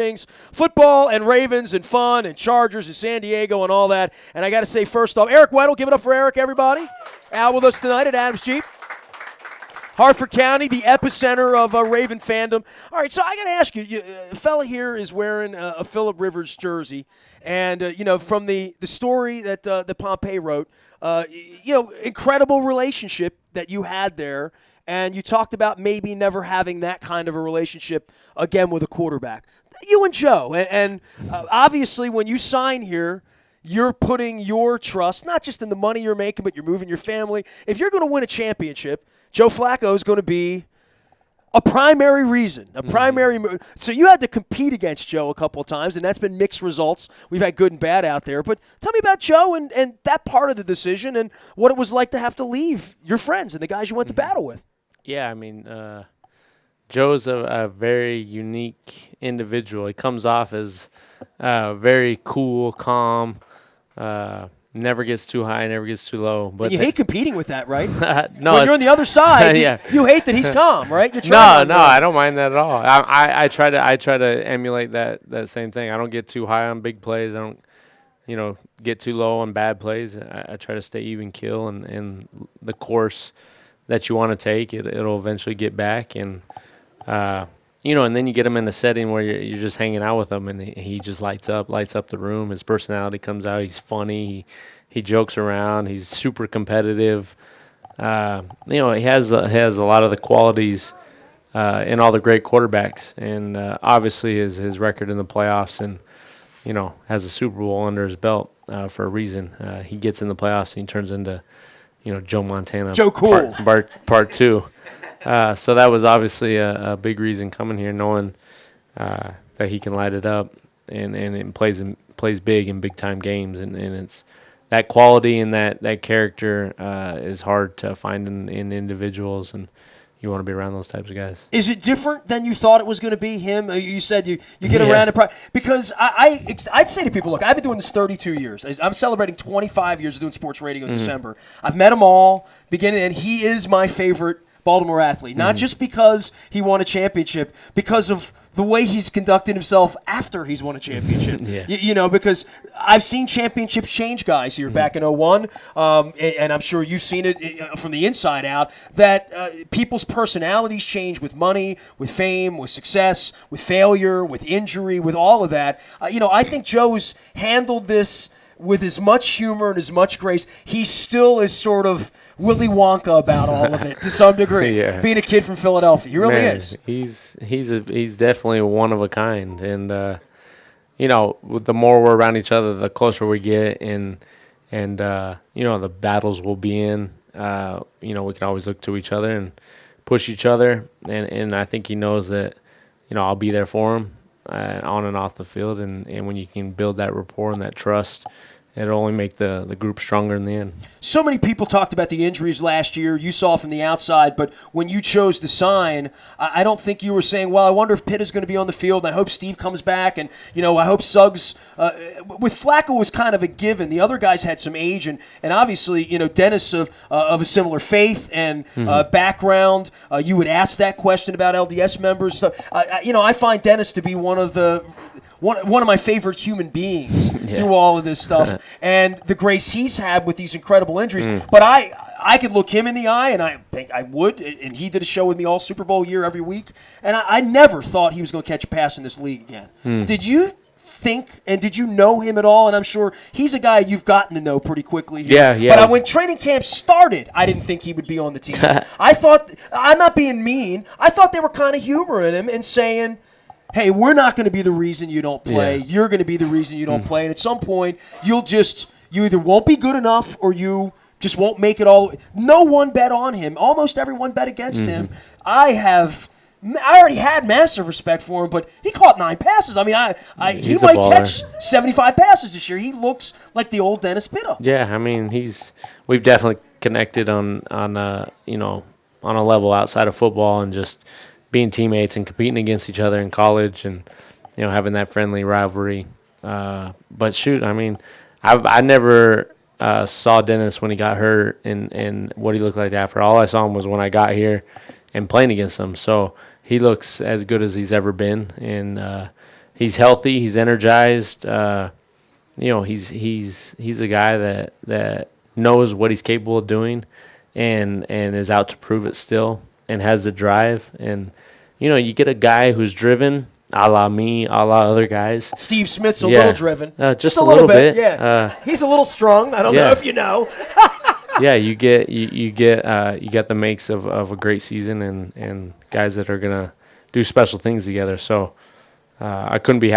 things, football and Ravens and fun and Chargers and San Diego and all that. And I got to say, first off, Eric Weddle, give it up for Eric, everybody. Out with us tonight at Adams Jeep. Hartford County, the epicenter of Raven fandom. All right, so I got to ask you, a fella here is wearing a Phillip Rivers jersey. And, from the story that Pompey wrote, incredible relationship that you had there. And you talked about maybe never having that kind of a relationship again with a quarterback. You and Joe. And obviously when you sign here, you're putting your trust, not just in the money you're making, but you're moving your family. If you're going to win a championship, Joe Flacco is going to be a primary reason, So you had to compete against Joe a couple of times, and that's been mixed results. We've had good and bad out there. But tell me about Joe and that part of the decision and what it was like to have to leave your friends and the guys you went to battle with. Yeah, I mean, Joe's a very unique individual. He comes off as very cool, calm, never gets too high, never gets too low. But and you hate competing with that, right? No, when you're on the other side, yeah. you hate that he's calm, right? No, I don't mind that at all. I try to emulate that same thing. I don't get too high on big plays. I don't, get too low on bad plays. I try to stay even kill, and the course that you want to take, it'll eventually get back. And and then you get him in a setting where you're just hanging out with him, and he just lights up the room. His personality comes out. He's funny. He jokes around. He's super competitive. He has a lot of the qualities in all the great quarterbacks, and obviously his record in the playoffs, and has a Super Bowl under his belt for a reason. He gets in the playoffs and he turns into Joe Montana. Joe Cool. Part 2. So that was obviously a big reason coming here, knowing that he can light it up and it plays big in big time games, and it's that quality and that character is hard to find in individuals, and you want to be around those types of guys. Is it different than you thought it was going to be him? You said you get around it. Because I'd say to people, look, I've been doing this 32 years. I'm celebrating 25 years of doing sports radio in December. I've met them all, and he is my favorite Baltimore athlete. Not just because he won a championship, because of the way he's conducted himself after he's won a championship. Because I've seen championships change guys here back in 01, and I'm sure you've seen it from the inside out, that people's personalities change with money, with fame, with success, with failure, with injury, with all of that. I think Joe's handled this with as much humor and as much grace. He still is sort of Willy Wonka about all of it to some degree. Being a kid from Philadelphia, he really is. He's definitely one of a kind, and the more we're around each other, the closer we get, and the battles we'll be in. We can always look to each other and push each other, and I think he knows that I'll be there for him on and off the field, and when you can build that rapport and that trust, it'll only make the group stronger in the end. So many people talked about the injuries last year. You saw from the outside, but when you chose to sign, I don't think you were saying, well, I wonder if Pitt is going to be on the field, and I hope Steve comes back, and, I hope Suggs. With Flacco was kind of a given. The other guys had some age, and obviously, Dennis of a similar faith and background. You would ask that question about LDS members. So, I find Dennis to be one of my favorite human beings through all of this stuff, and the grace he's had with these incredible injuries. But I could look him in the eye, and I think I would, and he did a show with me all Super Bowl year every week, and I never thought he was going to catch a pass in this league again. Did you think, and did you know him at all? And I'm sure he's a guy you've gotten to know pretty quickly here. Yeah. But when training camp started, I didn't think he would be on the team. I thought, I'm not being mean, I thought they were kind of humoring him and saying, hey, we're not going to be the reason you don't play. Yeah. You're going to be the reason you don't play. And at some point, you either won't be good enough or you just won't make it all. No one bet on him. Almost everyone bet against him. I already had massive respect for him, but he caught 9 passes. I mean, he might catch 75 passes this year. He looks like the old Dennis Pitta. Yeah, I mean, we've definitely connected on a level outside of football and just being teammates and competing against each other in college, and having that friendly rivalry. But shoot, I mean, I never saw Dennis when he got hurt and what he looked like after. All I saw him was when I got here and playing against him. So he looks as good as he's ever been, and he's healthy, he's energized. He's a guy that knows what he's capable of doing, and is out to prove it still, and has the drive. And you get a guy who's driven, a la me, a la other guys. Steve Smith's a little driven, just a little bit. Yeah, he's a little strong. I don't know if you know. Yeah, you get the makes of a great season, and guys that are gonna do special things together. So I couldn't be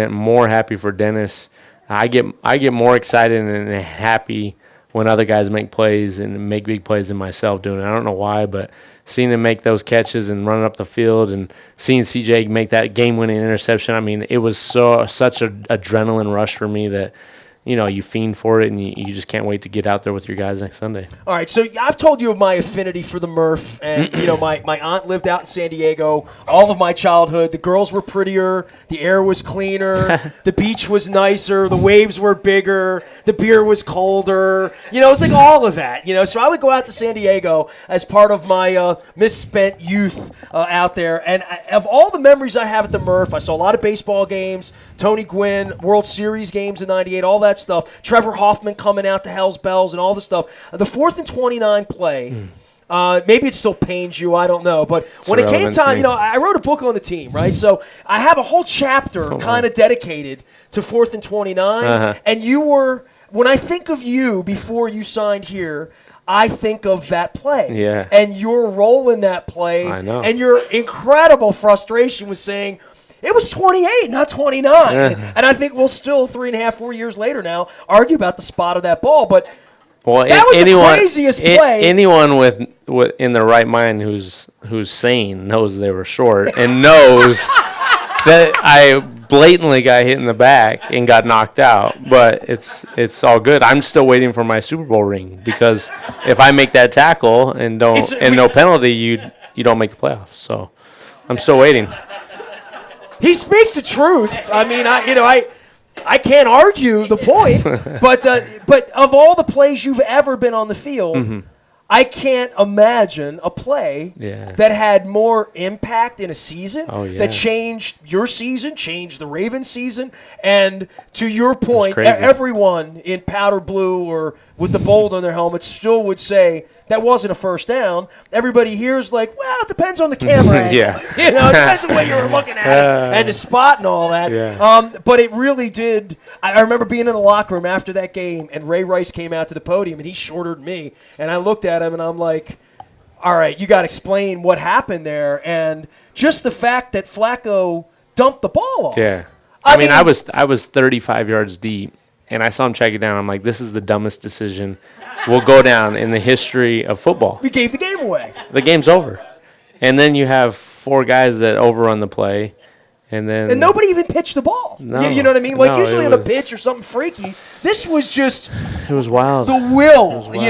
more happy for Dennis. I get more excited and happy when other guys make plays and make big plays than myself doing it. I don't know why, but seeing him make those catches and running up the field, and seeing CJ make that game-winning interception, I mean, it was such an adrenaline rush for me that you fiend for it, and you just can't wait to get out there with your guys next Sunday. All right, so I've told you of my affinity for the Murph, and my aunt lived out in San Diego all of my childhood. The girls were prettier, the air was cleaner, the beach was nicer, the waves were bigger, the beer was colder. It was like all of that. So I would go out to San Diego as part of my misspent youth out there, and of all the memories I have at the Murph, I saw a lot of baseball games, Tony Gwynn, World Series games in '98, all that stuff. Trevor Hoffman coming out to Hell's Bells and all the stuff. The 4th and 29 play, maybe it still pains you, I don't know. But when it came time, I wrote a book on the team, right? So I have a whole chapter kind of dedicated to 4th and 29. And you were, when I think of you before you signed here, I think of that play. Yeah. And your role in that play. I know. And your incredible frustration was saying, it was 28, not 29. And I think we'll still 3.5, 4 years later now argue about the spot of that ball. But that was the craziest play. Anyone with in their right mind who's sane knows they were short and knows that I blatantly got hit in the back and got knocked out. But it's all good. I'm still waiting for my Super Bowl ring, because if I make that tackle and no penalty, you don't make the playoffs. So I'm still waiting. He speaks the truth. I mean, I can't argue the point, but of all the plays you've ever been on the field, I can't imagine a play that had more impact in a season, that changed your season, changed the Ravens' season, and to your point, everyone in powder blue or with the bold on their helmets still would say that wasn't a first down. Everybody here is like, well, it depends on the camera angle. It depends on what you were looking at and the spot and all that. But it really did. I remember being in the locker room after that game, and Ray Rice came out to the podium, and he's shorter than me. And I looked at him, and I'm like, all right, you got to explain what happened there. And just the fact that Flacco dumped the ball off. Yeah. I mean, I was 35 yards deep, and I saw him check it down. I'm like, this is the dumbest decision will go down in the history of football. We gave the game away. The game's over. And then you have 4 guys that overrun the play. And nobody even pitched the ball. No, you know what I mean? Like, usually on a pitch or something freaky. This was just... It was wild. The will, Who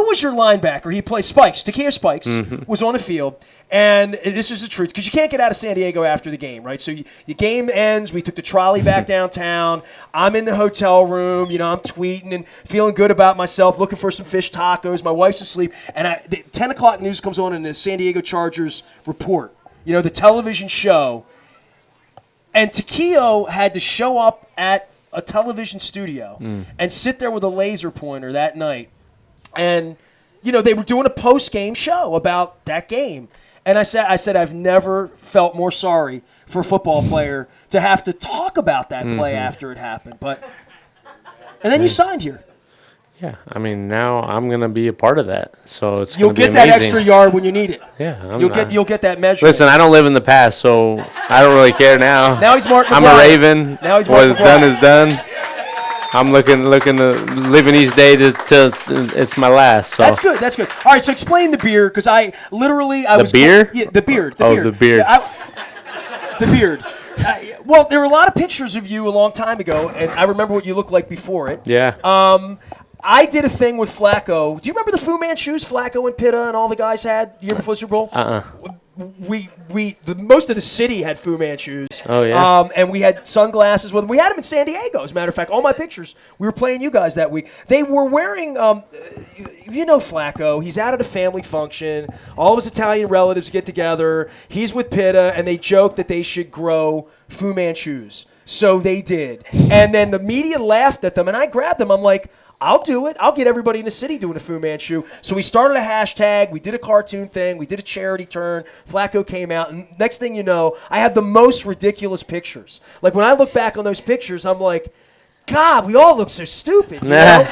was your linebacker? He played Spikes. Takia Spikes was on the field. And this is the truth, because you can't get out of San Diego after the game, right? So the game ends. We took the trolley back downtown. I'm in the hotel room. I'm tweeting and feeling good about myself, looking for some fish tacos. My wife's asleep. And the 10 o'clock news comes on in the San Diego Chargers report, the television show. And Taquio had to show up at a television studio and sit there with a laser pointer that night. And, they were doing a post-game show about that game. And I said, I've never felt more sorry for a football player to have to talk about that play after it happened. And then you signed here. Yeah, I mean, now I'm going to be a part of that. So it's You'll get that extra yard when you need it. Yeah. You'll get that measure. Listen, I don't live in the past, so I don't really care now. Now he's Mark McGuire. I'm a Raven. Now he's Mark What's done is done. I'm looking to living each day till it's my last. So. That's good. All right, so explain the beard, because I was... Beard? Yeah, the beard. The beard. The beard. Well, there were a lot of pictures of you a long time ago, and I remember what you looked like before it. Yeah. I did a thing with Flacco. Do you remember the Fu Manchus Flacco and Pitta and all the guys had the year before the Super Bowl? most of the city had Fu Manchus. Oh, yeah. And we had sunglasses with them. We had them in San Diego, as a matter of fact. All my pictures, we were playing you guys that week. They were wearing, Flacco. He's out at a family function. All of his Italian relatives get together. He's with Pitta, and they joke that they should grow Fu Manchus. So they did. And then the media laughed at them, and I grabbed them. I'm like, I'll do it. I'll get everybody in the city doing a Fu Manchu. So we started a hashtag. We did a cartoon thing. We did a charity turn. Flacco came out. And next thing you know, I have the most ridiculous pictures. Like, when I look back on those pictures, I'm like, God, we all look so stupid, you know?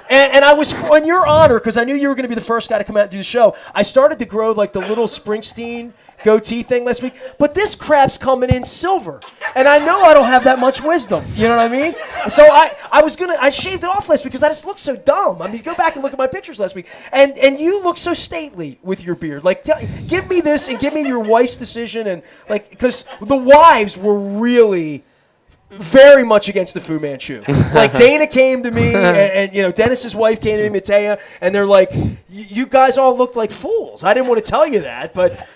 And I was, in your honor, because I knew you were going to be the first guy to come out and do the show, I started to grow, like, the little Springsteen goatee thing last week, but this crap's coming in silver, and I know I don't have that much wisdom. You know what I mean? So I shaved it off last week because I just looked so dumb. I mean, go back and look at my pictures last week, and you look so stately with your beard. Like, give me this and give me your wife's decision, and like, because the wives were really very much against the Fu Manchu. Like, Dana came to me, and Dennis's wife came to me, Matea, and they're like, you guys all looked like fools. I didn't want to tell you that, but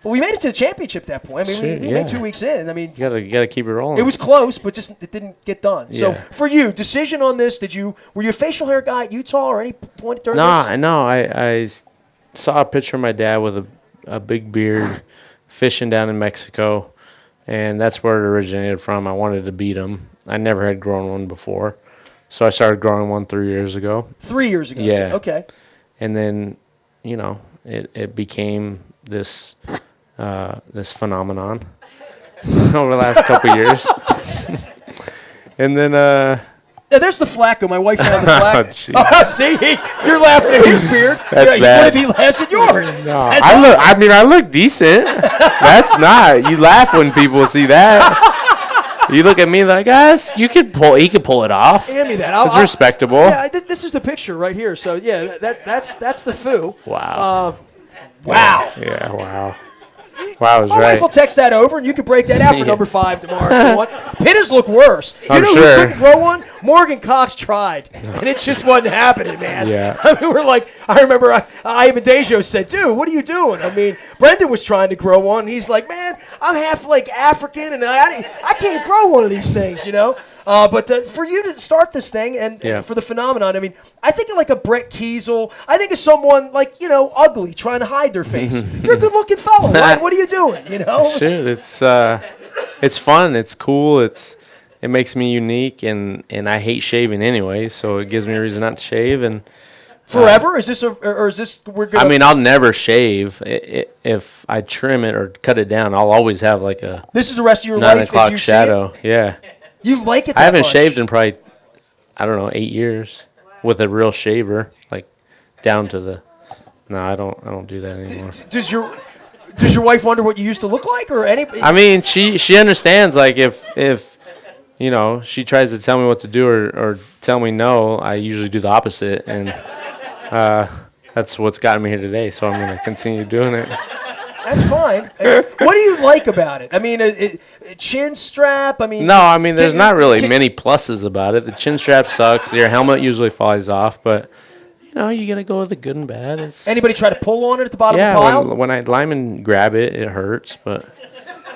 we made it to the championship at that point. I mean, we made 2 weeks in. I mean, you gotta keep it rolling. It was close, but just it didn't get done. Yeah. So for you, decision on this, were you a facial hair guy at Utah or any point during this? No, I saw a picture of my dad with a big beard fishing down in Mexico, and that's where it originated from. I wanted to beat him. I never had grown one before, so I started growing one 3 years ago. 3 years ago? Yeah. So, okay. And then, it became this phenomenon over the last couple of years. And then there's the Flacco. My wife found the Flacco. Oh, see, you're laughing at his beard. That's bad. What if he laughs at yours? No, I look decent. That's not. You laugh when people see that. You look at me like, guys, he could pull it off. Hand me that. It's respectable. Yeah, this is the picture right here. So yeah, that's the Fu. Wow. Wow. Yeah. Wow. Wow, I was My right. wife will text that over, and you can break that out for number 5 tomorrow if you want. Pitta's look worse. I'm who sure. couldn't grow one? Morgan Cox tried, and it just wasn't happening, man. Yeah. I mean, we're like, I remember Ivan Dejo said, dude, what are you doing? I mean, Brendan was trying to grow one, and he's like, man, I'm half like African, and I can't grow one of these things, you know? But for you to start this thing and for the phenomenon, I mean, I think of like a Brett Kiesel. I think of someone like, ugly, trying to hide their face. You're a good-looking fellow. Right? What are you doing, Shit, it's fun. It's cool. It makes me unique, and I hate shaving anyway, so it gives me a reason not to shave. And forever? Is this we're gonna? I mean, I'll never shave. If I trim it or cut it down, I'll always have like a. This is the rest of your 9 life. o'clock shadow. Yeah. You like it? I haven't much. shaved in probably, I don't know, 8 years with a real shaver, like down to the. No, I don't do that anymore. Does your wife wonder what you used to look like, or any? I mean, she understands. Like if she tries to tell me what to do or tell me no, I usually do the opposite, and that's what's gotten me here today. So I'm gonna continue doing it. That's fine. What do you like about it? I mean, a chin strap. I mean, no. I mean, there's not really many pluses about it. The chin strap sucks. Your helmet usually falls off, but. You got to go with the good and bad. Anybody try to pull on it at the bottom of the pile? Yeah, when I lineman grab it, it hurts. But,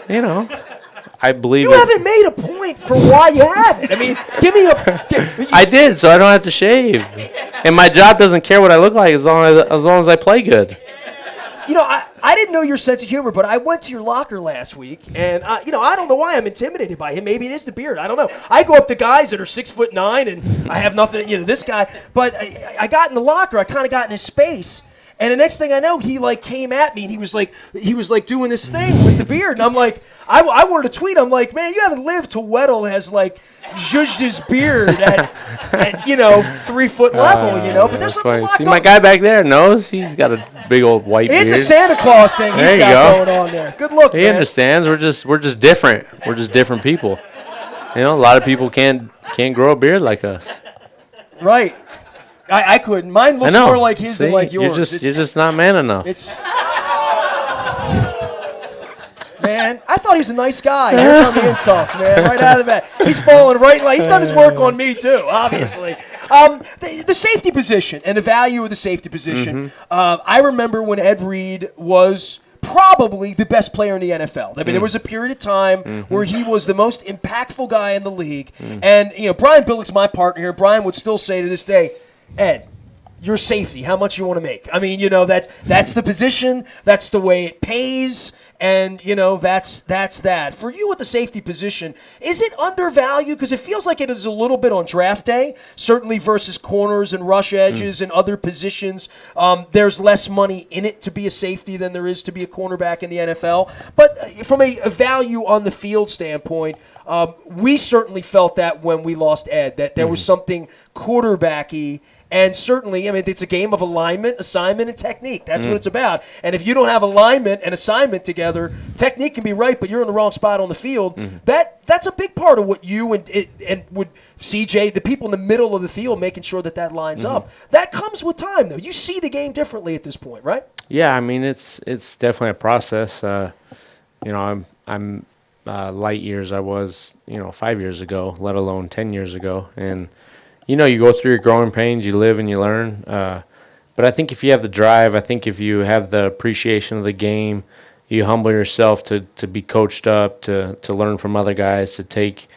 I believe you haven't made a point for why you have it. I mean, give me a... I did, so I don't have to shave. And my job doesn't care what I look like as long as I play good. I didn't know your sense of humor, but I went to your locker last week, and I don't know why I'm intimidated by him. Maybe it is the beard. I don't know. I go up to guys that are 6'9", and I have nothing. This guy, but I got in the locker. I kind of got in his space, and the next thing I know, he like came at me, and he was like doing this thing with the beard, and I'm like, I wanted to tweet. I'm like, man, you haven't lived till Weddle has like zhuzhed his beard at 3 foot level, But there's a lot. See, my guy back there knows he's got a big old white beard. It's a Santa Claus thing he's got going on there. Good look, He man. understands. We're just different. We're just different people. A lot of people can't grow a beard like us. Right. I couldn't. Mine looks more like his than like yours. You're just not man enough. Man, I thought he was a nice guy. Here come the insults, man. Right out of the bat. He's falling right. He's done his work on me too, obviously. The safety position and the value of the safety position. I remember when Ed Reed was probably the best player in the NFL. I mean, there was a period of time where he was the most impactful guy in the league. And, Brian Billick's my partner here. Brian would still say to this day, Ed, your safety, how much you want to make. I mean, that's the position, that's the way it pays, and, that's that. For you at the safety position, is it undervalued? Because it feels like it is a little bit on draft day, certainly versus corners and rush edges and other positions. There's less money in it to be a safety than there is to be a cornerback in the NFL. But from a value on the field standpoint, we certainly felt that when we lost Ed, that there was something quarterbacky. And certainly, I mean, it's a game of alignment, assignment, and technique. That's what it's about. And if you don't have alignment and assignment together, technique can be right, but you're in the wrong spot on the field. That's a big part of what you and would CJ, the people in the middle of the field, making sure that lines up. That comes with time, though. You see the game differently at this point, right? Yeah, I mean, it's definitely a process. I'm light years I was, 5 years ago, let alone 10 years ago, and you go through your growing pains, you live and you learn. But I think if you have the drive, I think if you have the appreciation of the game, you humble yourself to be coached up, to learn from other guys, to take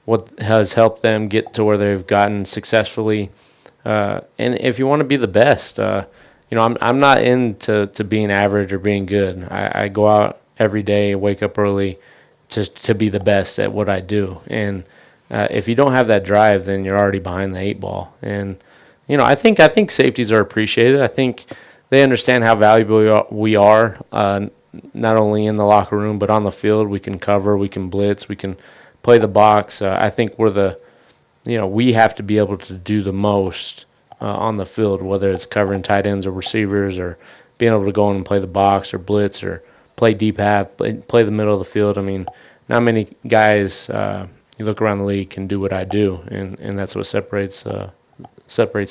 what has helped them get to where they've gotten successfully. And if you want to be the best, I'm not into being average or being good. I go out every day, wake up early to be the best at what I do. And if you don't have that drive, then you're already behind the eight ball. And I think safeties are appreciated. I think they understand how valuable we are, not only in the locker room but on the field. We can cover, we can blitz, we can play the box. I think we have to be able to do the most on the field, whether it's covering tight ends or receivers, or being able to go in and play the box or blitz or play deep half, play the middle of the field. I mean, not many guys. You look around the league can do what I do, and that's what separates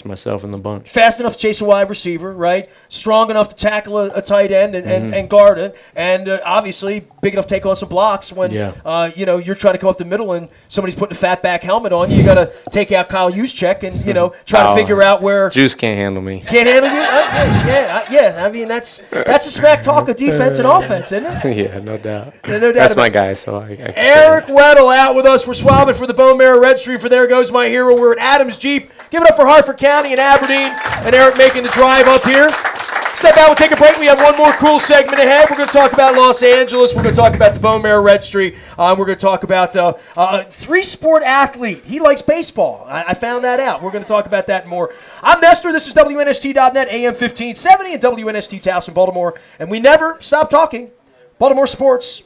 myself in the bunch. Fast enough to chase a wide receiver, right? Strong enough to tackle a tight end and guard it, and obviously big enough to take on some blocks when you're trying to come up the middle and somebody's putting a fat back helmet on you. You got to take out Kyle Juszczyk and try to figure out where Juice can't handle me. Can't handle you? Yeah. I mean that's a smack talk of defense and offense, isn't it? Yeah, no doubt. That's my guy. So I can Eric Weddle out with us. We're swabbing for the Bone Marrow Registry for There Goes My Hero. We're at Adams Jeep. Give it up for Hartford County and Aberdeen, and Eric making the drive up here. Step out, we'll take a break. We have one more cool segment ahead. We're going to talk about Los Angeles. We're going to talk about the Bone Marrow Registry. We're going to talk about a three-sport athlete. He likes baseball. I found that out. We're going to talk about that more. I'm Nestor. This is WNST.net, AM 1570, and WNST Towson, Baltimore. And we never stop talking Baltimore sports.